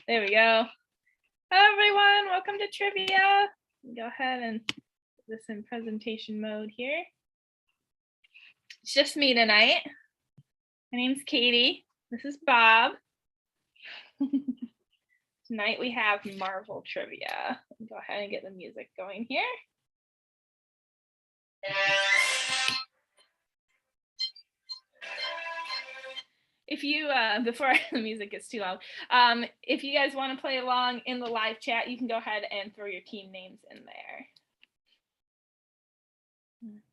There we go. Hello, everyone. Welcome to trivia. Go ahead and put this in presentation mode here. It's just me tonight. My name's Katie. This is Bob. Tonight we have Marvel trivia. Go ahead and get the music going here. If you, before the music gets too loud, if you guys want to play along in the live chat, you can go ahead and throw your team names in there.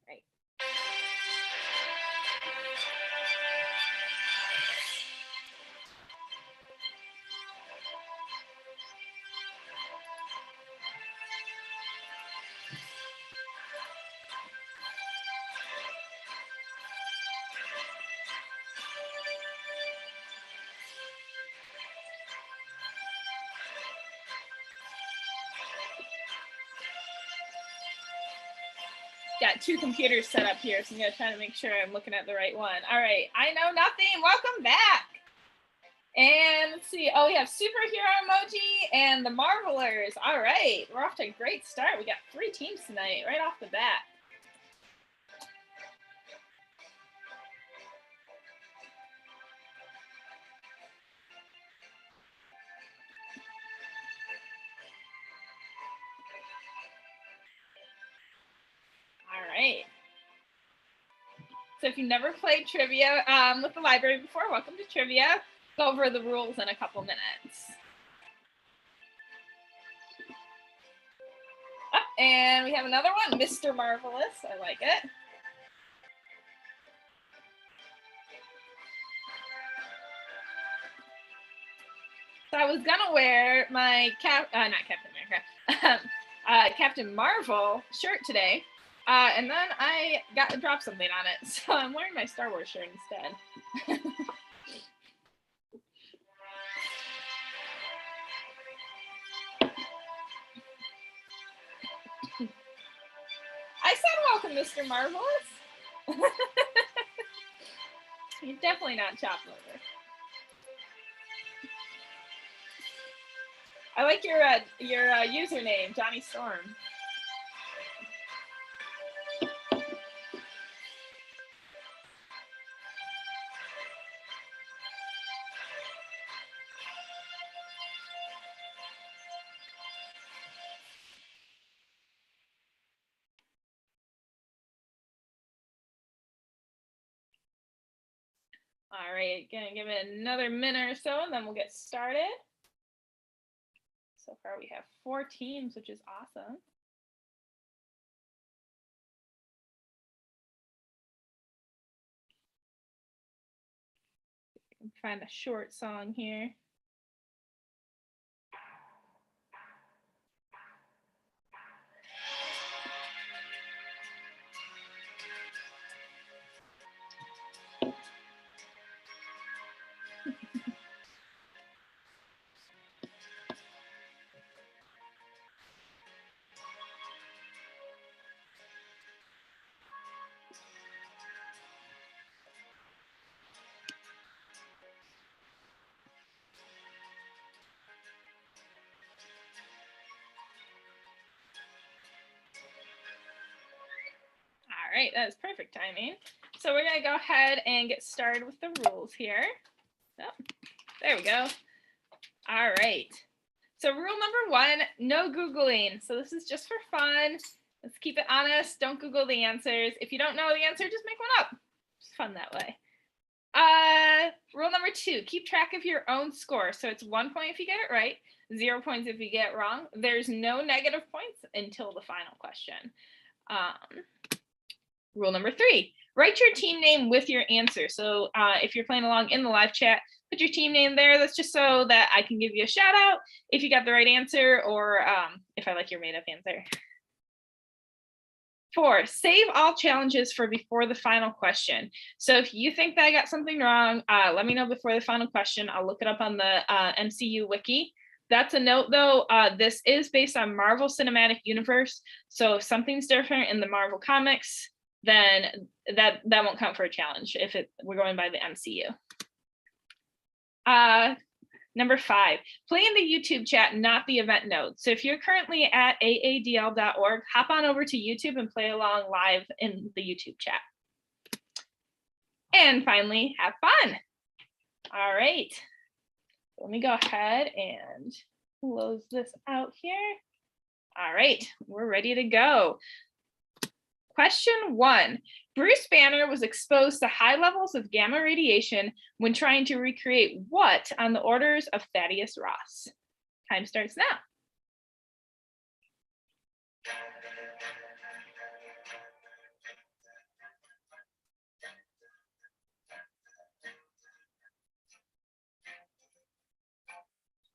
Right. Got two computers set up here, so I'm gonna try to make sure I'm looking at the right one. All right, I know nothing. Welcome back. And let's see. Oh, we have superhero emoji and the Marvelers. All right, we're off to a great start. We got 3 teams tonight, right off the bat. All right. So if you've never played trivia with the library before, welcome to trivia. Go over the rules in a couple minutes. Oh, and we have another one, Mr. Marvelous. I like it. So I was gonna wear my Captain Marvel shirt today. And then I got to drop something on it, so I'm wearing my Star Wars shirt instead. I said welcome, Mr. Marvelous. You're definitely not chopped liver. I like your username, Johnny Storm. All right, gonna give it another minute or so and then we'll get started. So far we have 4 teams, which is awesome. Find a short song here. All right, that is perfect timing. So we're gonna go ahead and get started with the rules here. Oh, there we go. All right. So rule number 1, no Googling. So this is just for fun. Let's keep it honest. Don't Google the answers. If you don't know the answer, just make one up. It's fun that way. Rule number 2, keep track of your own score. So it's 1 point if you get it right, 0 points if you get it wrong. There's no negative points until the final question. Rule number 3, write your team name with your answer. So if you're playing along in the live chat, put your team name there. That's just so that I can give you a shout out if you got the right answer or if I like your made up answer. 4, save all challenges for before the final question. So if you think that I got something wrong, let me know before the final question. I'll look it up on the MCU wiki. That's a note though, this is based on Marvel Cinematic Universe. So if something's different in the Marvel comics, then that won't count for a challenge if we're going by the MCU. Number 5, play in the YouTube chat, not the event notes. So if you're currently at aadl.org, hop on over to YouTube and play along live in the YouTube chat. And finally, have fun. All right. Let me go ahead and close this out here. All right, we're ready to go. Question 1. Bruce Banner was exposed to high levels of gamma radiation when trying to recreate what on the orders of Thaddeus Ross? Time starts now.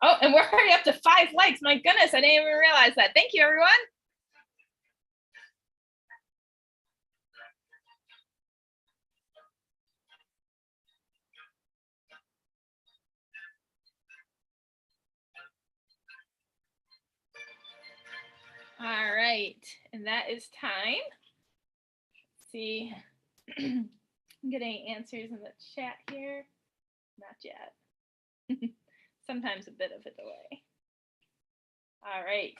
Oh, and we're already up to 5 likes. My goodness, I didn't even realize that. Thank you, everyone. All right, and that is time. Let's see, I'm getting answers in the chat here. Not yet. Sometimes a bit of a delay. All right.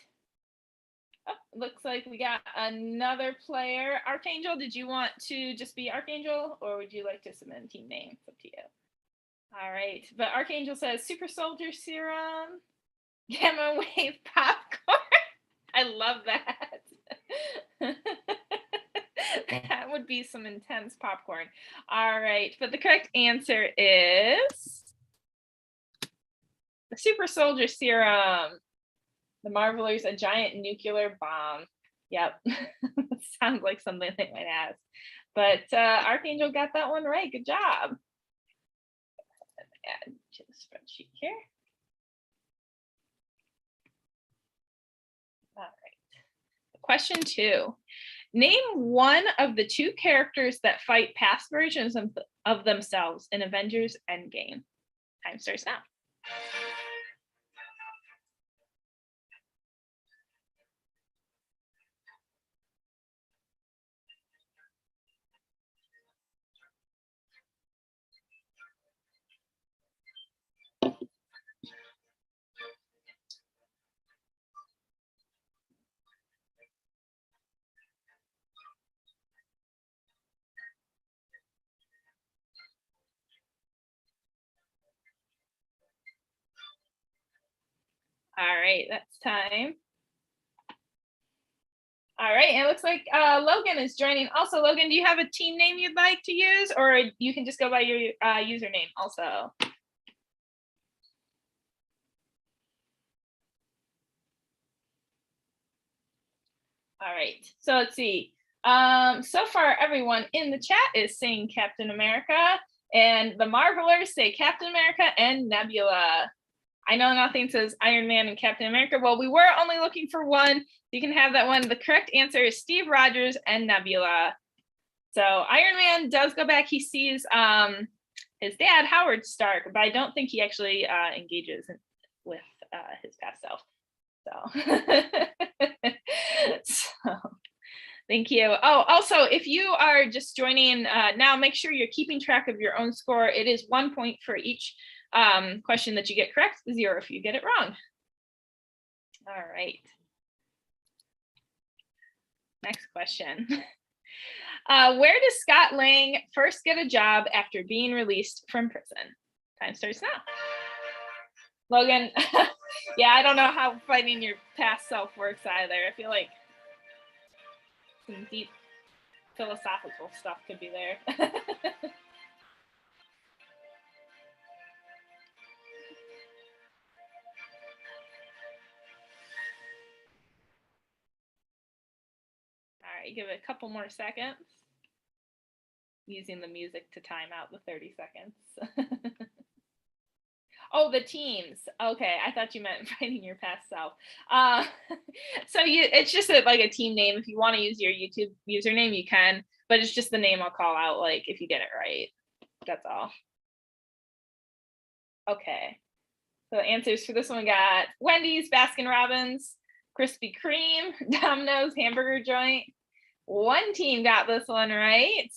Oh, looks like we got another player. Archangel, did you want to just be Archangel, or would you like to submit a team name? It's up to you. All right, but Archangel says Super Soldier Serum, Gamma Wave Popcorn. I love that. That would be some intense popcorn. All right, but the correct answer is the Super Soldier Serum. The Marvelers, a giant nuclear bomb. Yep, sounds like something they might ask. But Archangel got that one right. Good job. Add to the spreadsheet here. All right. Question 2. Name one of the 2 characters that fight past versions of themselves in Avengers Endgame. Time starts now. All right, that's time. All right, and it looks like Logan is joining. Also, Logan, do you have a team name you'd like to use, or you can just go by your username also? All right, so let's see. So far, everyone in the chat is saying Captain America, and the Marvelers say Captain America and Nebula. I Know Nothing says Iron Man and Captain America. Well, we were only looking for one. You can have that one. The correct answer is Steve Rogers and Nebula. So Iron Man does go back. He sees his dad, Howard Stark, but I don't think he actually engages with his past self. So thank you. Oh, also, if you are just joining now, make sure you're keeping track of your own score. It is 1 point for each question that you get correct, 0 if you get it wrong. All right. Next question. Where does Scott Lang first get a job after being released from prison? Time starts now. Logan, yeah, I don't know how fighting your past self works either. I feel like some deep philosophical stuff could be there. All right, give it a couple more seconds. Using the music to time out the 30 seconds. Oh, the teams. Okay, I thought you meant finding your past self. So it's just like a team name. If you want to use your YouTube username, you can, but it's just the name I'll call out, like if you get it right. That's all. Okay. So the answers for this one got Wendy's, Baskin Robbins, Krispy Kreme, Domino's, hamburger joint. One team got this one right.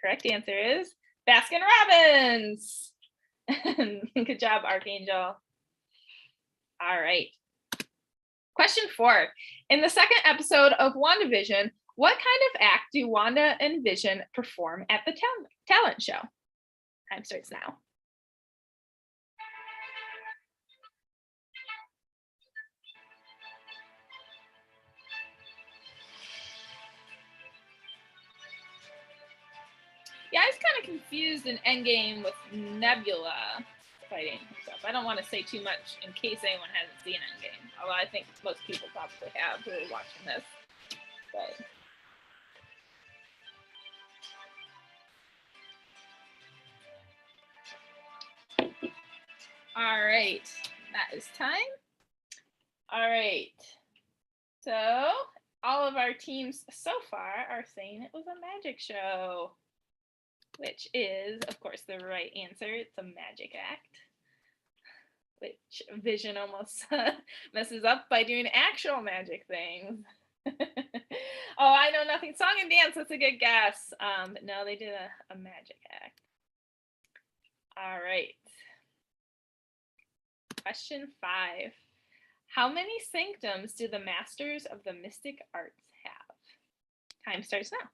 Correct answer is Baskin Robbins. Good job, Archangel. All right. Question 4. In the second episode of WandaVision, what kind of act do Wanda and Vision perform at the talent show? Time starts now. Yeah, I was kind of confused in Endgame with Nebula fighting herself. I don't want to say too much in case anyone hasn't seen Endgame, although I think most people probably have who are watching this. But all right, that is time. All right, so all of our teams so far are saying it was a magic show, which is, of course, the right answer. It's a magic act, which Vision almost messes up by doing actual magic things. Oh, I know nothing. Song and dance, that's a good guess. But no, they did a magic act. All right. Question 5. How many sanctums do the masters of the mystic arts have? Time starts now.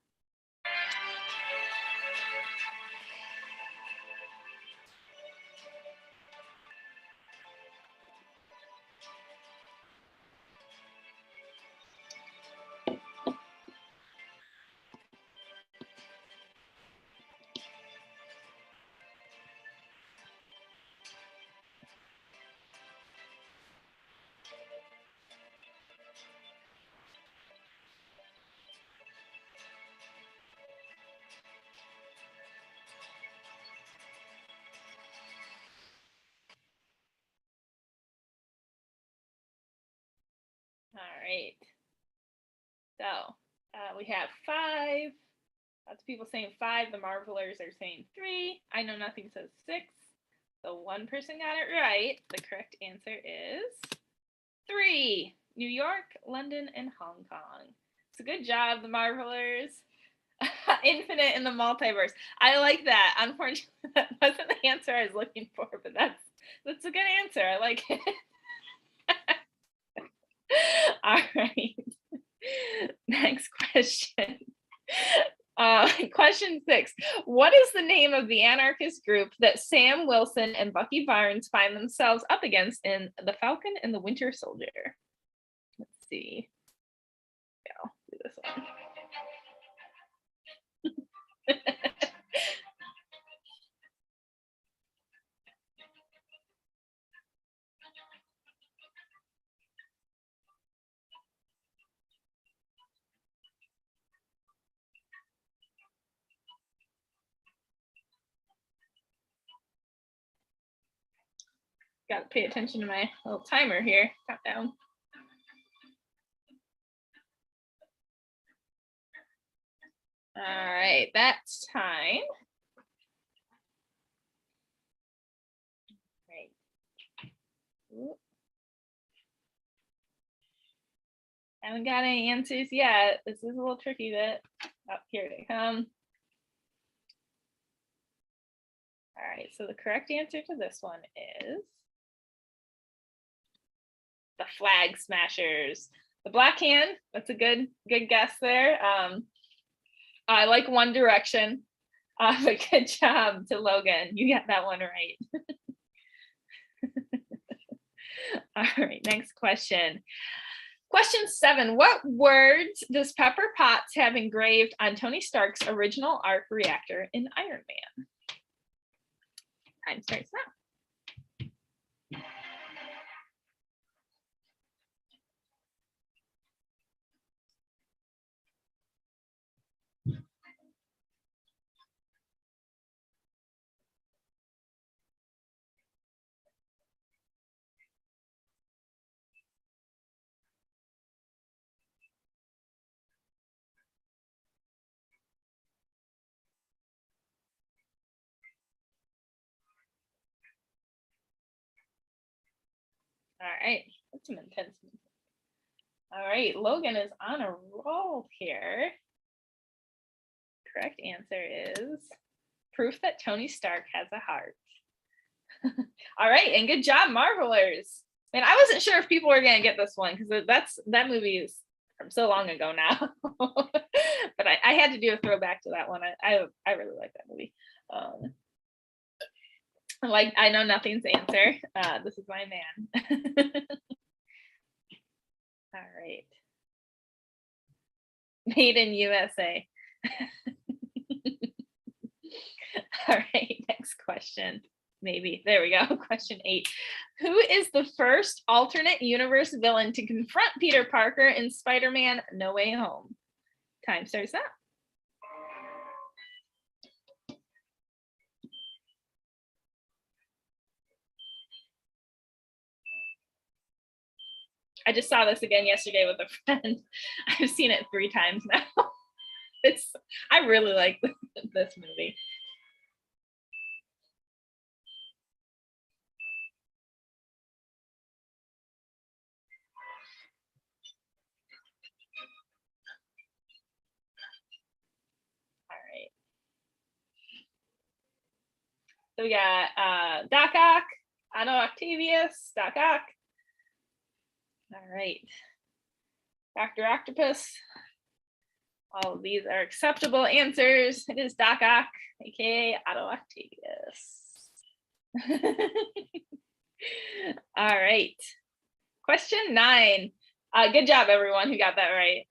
All right. So we have 5. Lots of people saying 5. The Marvelers are saying 3. I Know Nothing says 6. So one person got it right. The correct answer is 3. New York, London, and Hong Kong. So good job, the Marvelers. Infinite in the multiverse. I like that. Unfortunately, that wasn't the answer I was looking for, but that's a good answer. I like it. All right. Next question. Question 6. What is the name of the anarchist group that Sam Wilson and Bucky Barnes find themselves up against in The Falcon and the Winter Soldier? Let's see. Yeah, I'll do this one. Got to pay attention to my little timer here. Countdown. All right, that's time. Right. Haven't got any answers yet. This is a little tricky bit. Oh, here they come. All right, so the correct answer to this one is the Flag Smashers. The Black Hand, that's a good guess there. I like One Direction, but good job to Logan. You got that one right. All right, next question. Question 7. What words does Pepper Potts have engraved on Tony Stark's original arc reactor in Iron Man? Time starts now. All right, that's some intense. All right, Logan is on a roll here. Correct answer is proof that Tony Stark has a heart. All right, and good job, Marvelers. And I wasn't sure if people were gonna get this one because that movie is from so long ago now. But I had to do a throwback to that one. I really like that movie. Like I know nothing's the answer. This is my man. All right. Made in USA. All right, next question. Maybe. There we go. Question 8. Who is the first alternate universe villain to confront Peter Parker in Spider-Man No Way Home? Time starts now. I just saw this again yesterday with a friend. I've seen it 3 times now. I really like this movie. All right. So we got Doc Ock, Otto Octavius, Doc Ock. All right. Dr. Octopus. All of these are acceptable answers. It is Doc Ock, aka Otto Octavius. All right. Question 9. Good job, everyone who got that right.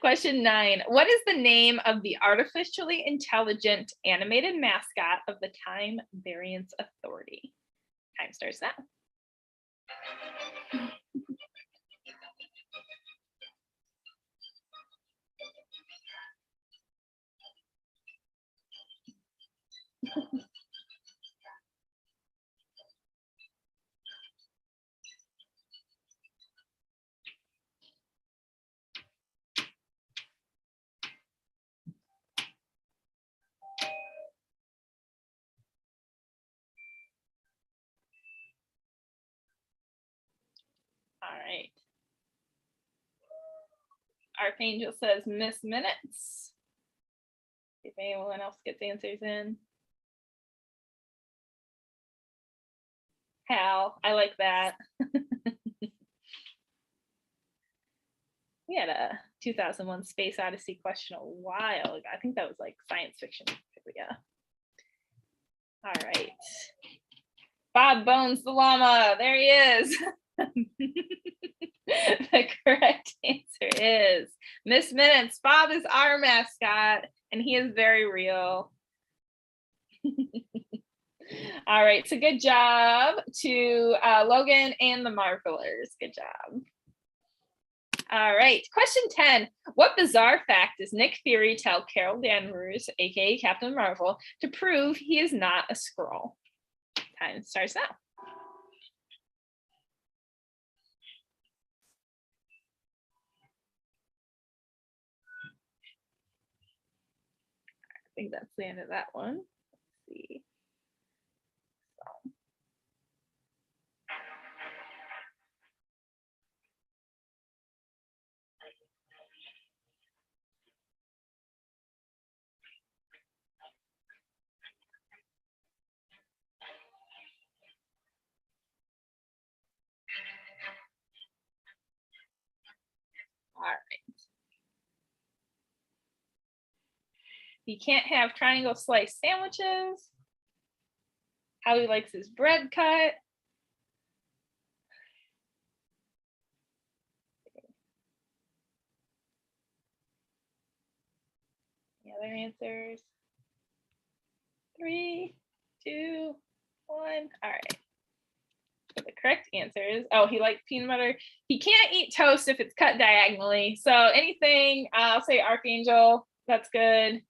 Question 9. What is the name of the artificially intelligent animated mascot of the Time Variance Authority? Time starts now. All right. Archangel says Miss Minutes. If anyone else gets answers in. Hal, I like that. We had a 2001 Space Odyssey question a while ago. I think that was like science fiction. Yeah. All right. Bob Bones the llama. There he is. The correct answer is Miss Minutes. Bob is our mascot, and he is very real. All right, so good job to Logan and the Marvelers. Good job. All right, question 10. What bizarre fact does Nick Fury tell Carol Danvers, aka Captain Marvel, to prove he is not a Skrull? Time starts now. I think that's the end of that one. Let's see. All right. He can't have triangle slice sandwiches. How he likes his bread cut. Any other answers? 3, 2, 1. All right. So the correct answer is, oh, he likes peanut butter. He can't eat toast if it's cut diagonally. So anything, I'll say Archangel, that's good.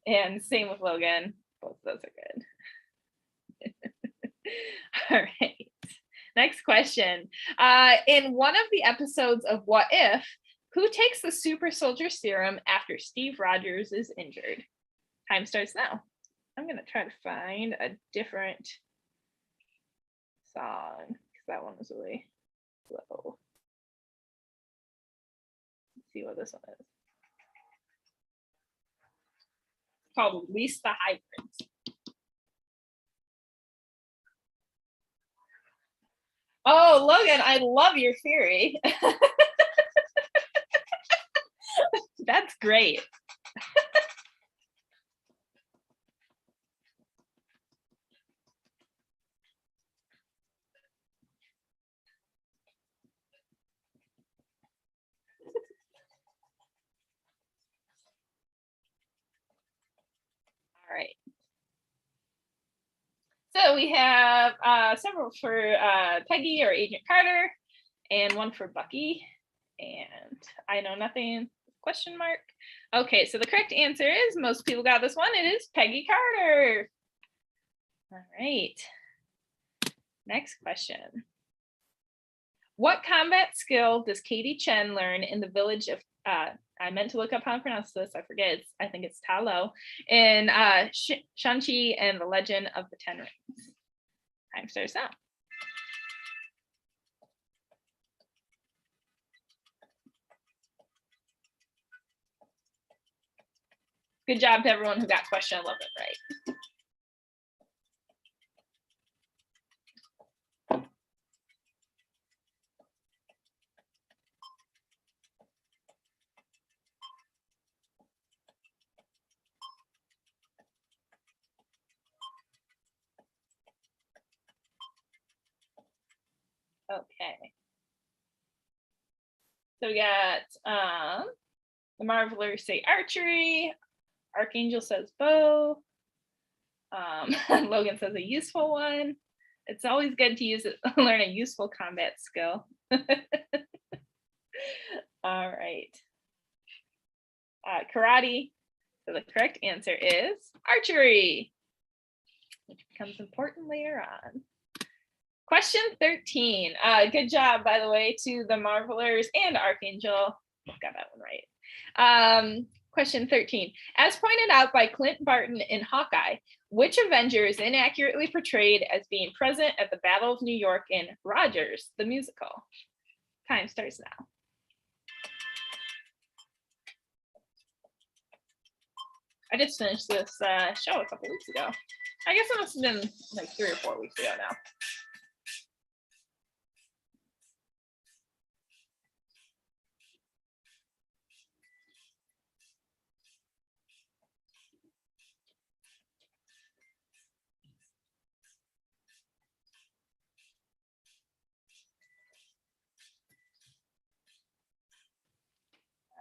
And same with Logan. Both of those are good. All right. Next question. In one of the episodes of What If, who takes the super soldier serum after Steve Rogers is injured? Time starts now. I'm going to try to find a different song because that one was really low. Let's see what this one is. It's called Release the Hybrid. Oh, Logan, I love your theory. That's great. All right. So we have several for Peggy or Agent Carter, and one for Bucky. And I know nothing, question mark. Okay, so the correct answer is, most people got this one, it is Peggy Carter. All right. Next question. What combat skill does Katie Chen learn in the village of, I meant to look up how to pronounce this, I forget, I think it's Ta Lo, in Shang-Chi and the Legend of the Ten Rings. Time starts now. Good job to everyone who got question 11 right. Okay. So we got the Marvelers say archery, Archangel says bow, Logan says a useful one. It's always good to use it, learn a useful combat skill. All right. Karate. So the correct answer is archery, which becomes important later on. Question 13. Good job, by the way, to the Marvelers and Archangel. Got that one right. Question 13. As pointed out by Clint Barton in Hawkeye, which Avenger is inaccurately portrayed as being present at the Battle of New York in Rogers, the musical? Time starts now. I just finished this show a couple weeks ago. I guess it must have been like 3 or 4 weeks ago now.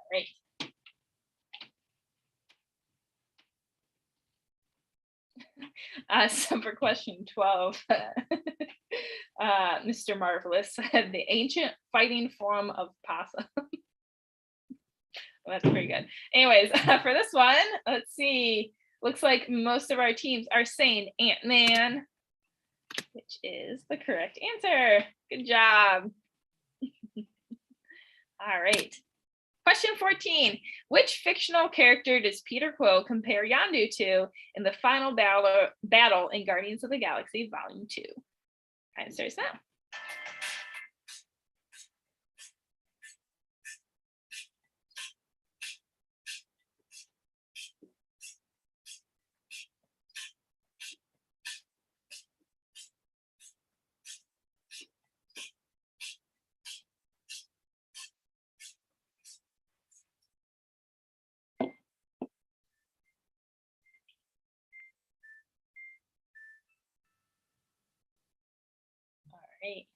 Right. So for question 12, Mr. Marvelous said the ancient fighting form of possum. Well, that's pretty good. Anyways, for this one, let's see. Looks like most of our teams are saying Ant-Man, which is the correct answer. Good job. All right. Question 14. Which fictional character does Peter Quil compare Yondu to in the final battle in Guardians of the Galaxy Volume 2? Time starts now. Right.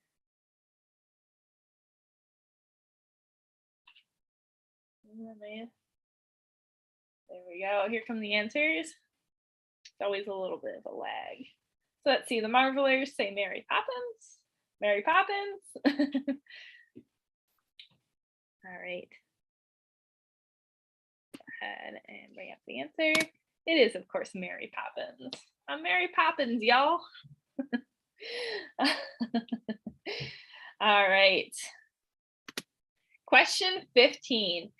There we go. Here come the answers. It's always a little bit of a lag. So let's see. The Marvelers say Mary Poppins. Mary Poppins. All right. Go ahead and bring up the answer. It is, of course, Mary Poppins. I'm Mary Poppins, y'all. All right. Question 15.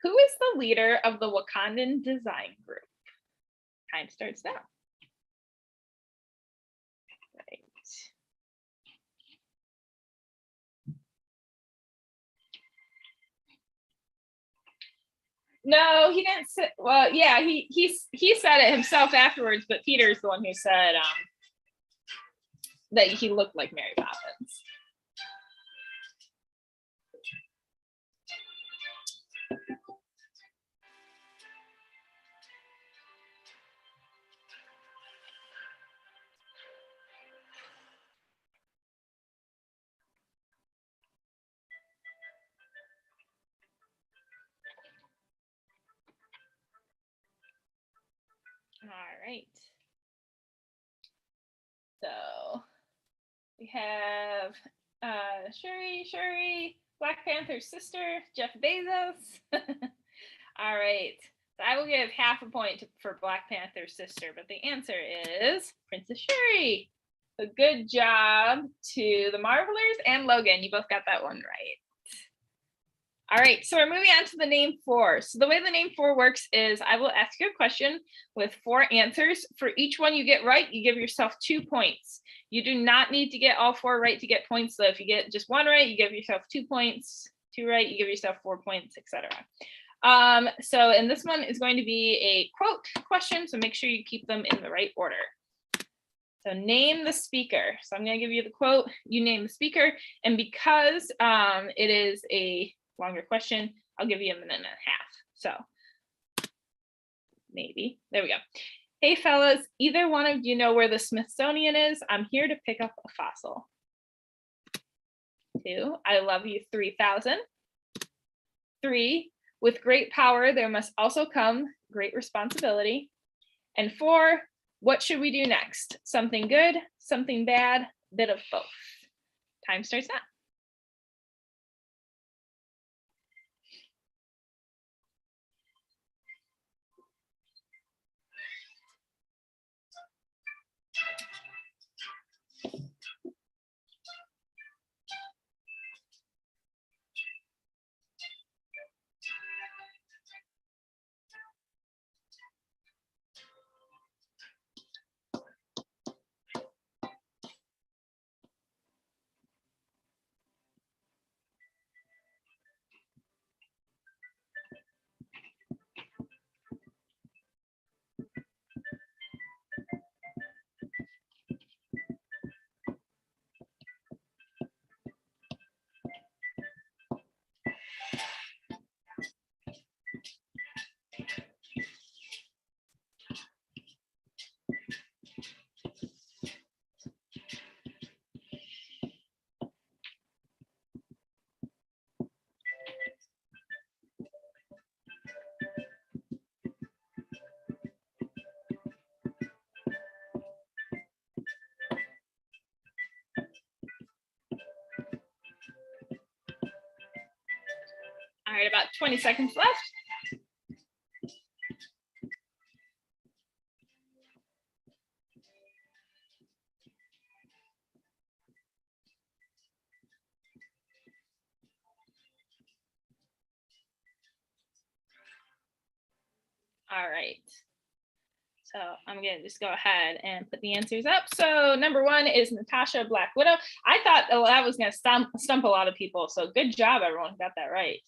Who is the leader of the Wakandan Design Group? Time starts now. Right. No, he didn't say, well, yeah, he said it himself afterwards, but Peter's the one who said that he looked like Mary Poppins. We have Shuri, Black Panther's sister, Jeff Bezos. All right. So I will give half a point for Black Panther's sister, but the answer is Princess Shuri. So good job to the Marvelers and Logan. You both got that one right. All right, so we're moving on to the name for. So the way the name for works is I will ask you a question with 4 answers. For each one you get right, you give yourself 2 points. You do not need to get all 4 right to get points. So if you get just 1 right, you give yourself 2 points. 2 right, you give yourself 4 points, etc. So, and this one is going to be a quote question, so make sure you keep them in the right order. So name the speaker. So I'm going to give you the quote, you name the speaker, and because it is a longer question, I'll give you a minute and a half. So maybe, there we go. Hey fellas, either one of you know where the Smithsonian is? I'm here to pick up a fossil. 2, I love you 3000. 3, with great power, there must also come great responsibility. And 4, what should we do next? Something good, something bad, bit of both. Time starts now. All right, about 20 seconds left. All right. So I'm gonna just go ahead and put the answers up. So number 1 is Natasha, Black Widow. I thought that was gonna stump a lot of people. So good job, everyone who got that right.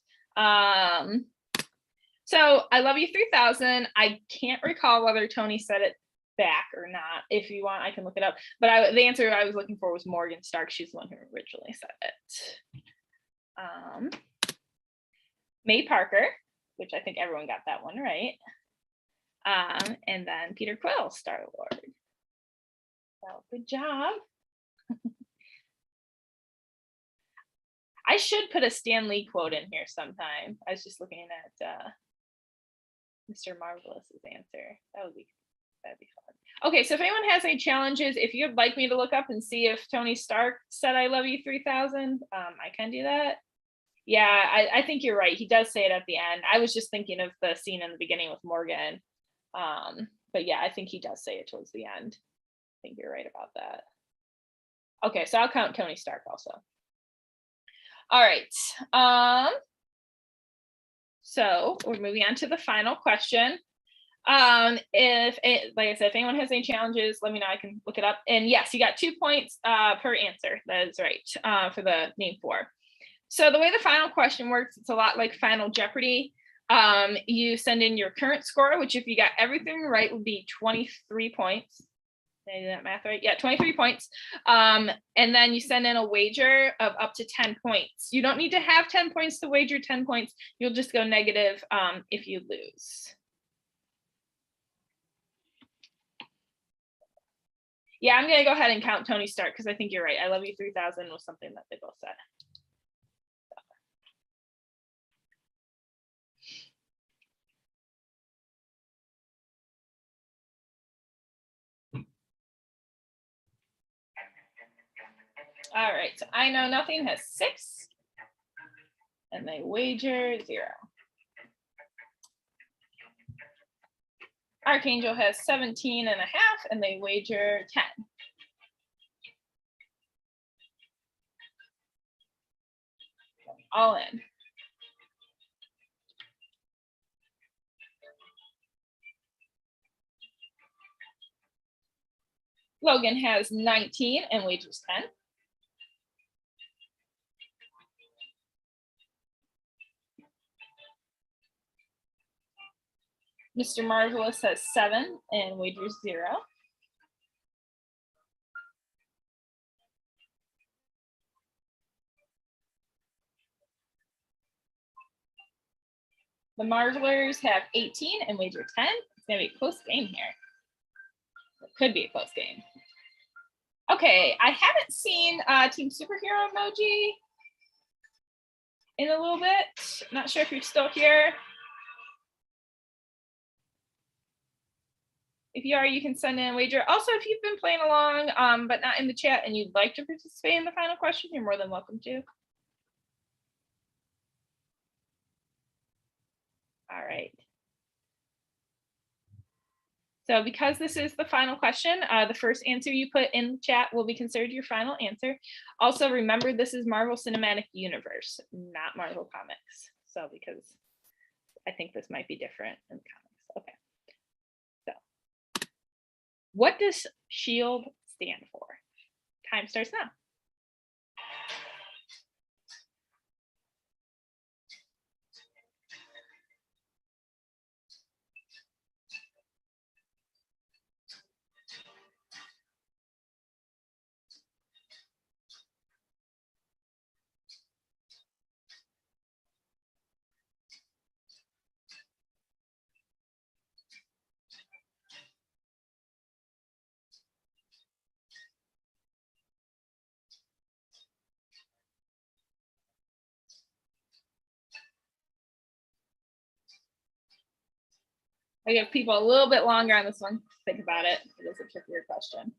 So I love you 3000. I can't recall whether Tony said it back or not. If you want, I can look it up. But the answer I was looking for was Morgan Stark. She's the one who originally said it. May Parker, which I think everyone got that one right. And then Peter Quil, Star-Lord. So good job. I should put a Stan Lee quote in here sometime. I was just looking at Mr. Marvelous's answer. That'd be fun. Okay, so if anyone has any challenges, if you'd like me to look up and see if Tony Stark said I love you 3000, I can do that. Yeah, I think you're right. He does say it at the end. I was just thinking of the scene in the beginning with Morgan. But yeah, I think he does say it towards the end. I think you're right about that. Okay, so I'll count Tony Stark also. All right. So we're moving on to the final question. Like I said, if anyone has any challenges, let me know. I can look it up. And yes, you got 2 points per answer. That is right, for the name for. So the way the final question works, it's a lot like Final Jeopardy. You send in your current score, which if you got everything right would be 23 points. Did I do that math right? Yeah, 23 points. And then you send in a wager of up to 10 points. You don't need to have 10 points to wager 10 points. You'll just go negative if you lose. Yeah, I'm gonna go ahead and count Tony Stark because I think you're right. I love you 3000 was something that they both said. All right, so I know nothing has 6, and they wager 0. Archangel has 17 and a half, and they wager 10. All in. Logan has 19 and wagers 10. Mr. Marvelous has 7 and wagers 0. The Marvelers have 18 and wager 10. It's going to be a close game here. It could be a close game. Okay, I haven't seen Team Superhero emoji in a little bit. Not sure if you're still here. If you are, you can send in a wager. Also, if you've been playing along, but not in the chat, and you'd like to participate in the final question, you're more than welcome to. All right. So because this is the final question, the first answer you put in the chat will be considered your final answer. Also, remember, this is Marvel Cinematic Universe, not Marvel Comics. So because I think this might be different in the comics. Okay. So what does SHIELD stand for? Time starts now. I give people a little bit longer on this one to think about it. It is a trickier question.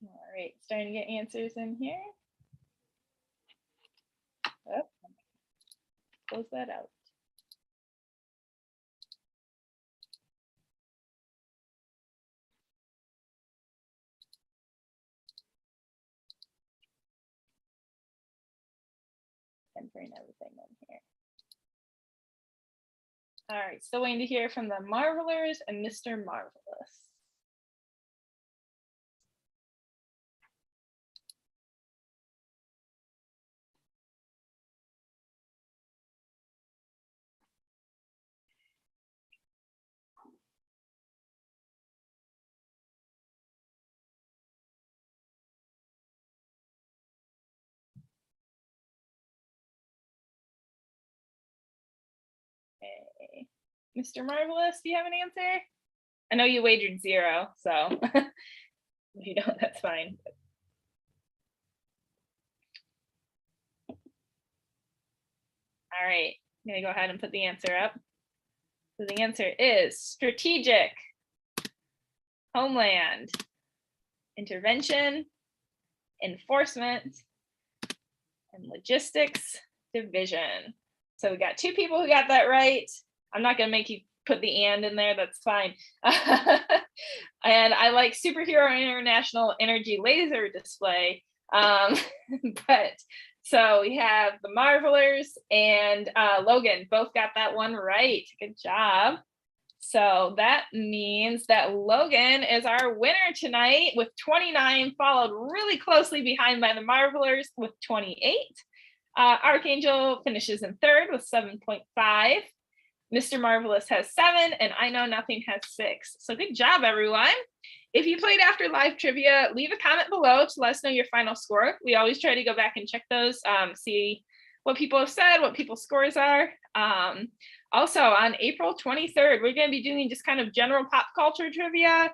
All right, starting to get answers in here. Oh, close that out. And bring everything in here. All right, still waiting to hear from the Marvelers and Mr. Marvelous. Okay. Mr. Marvelous, do you have an answer? I know you wagered 0, so if you don't, that's fine. All right, I'm gonna go ahead and put the answer up. So the answer is strategic, homeland, intervention, enforcement, and logistics division. So we got 2 people who got that right. I'm not gonna make you put the and in there, that's fine. And I like Superhero International Energy Laser Display. But so we have the Marvelers and Logan both got that one right. Good job. So that means that Logan is our winner tonight with 29, followed really closely behind by the Marvelers with 28. Archangel finishes in third with 7.5. Mr. Marvelous has 7, and I Know Nothing has 6. So good job, everyone. If you played after live trivia, leave a comment below to let us know your final score. We always try to go back and check those, see what people have said, what people's scores are. Also, on April 23rd, we're going to be doing just kind of general pop culture trivia,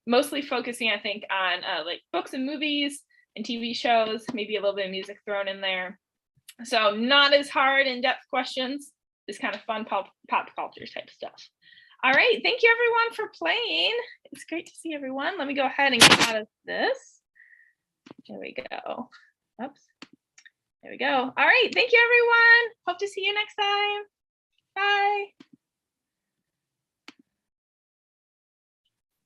mostly focusing, I think, on like books and movies and TV shows, maybe a little bit of music thrown in there. So not as hard in-depth questions, just kind of fun pop culture type stuff. All right, thank you everyone for playing. It's great to see everyone. Let me go ahead and get out of this. There we go. Oops. There we go. All right, thank you everyone. Hope to see you next time. Bye.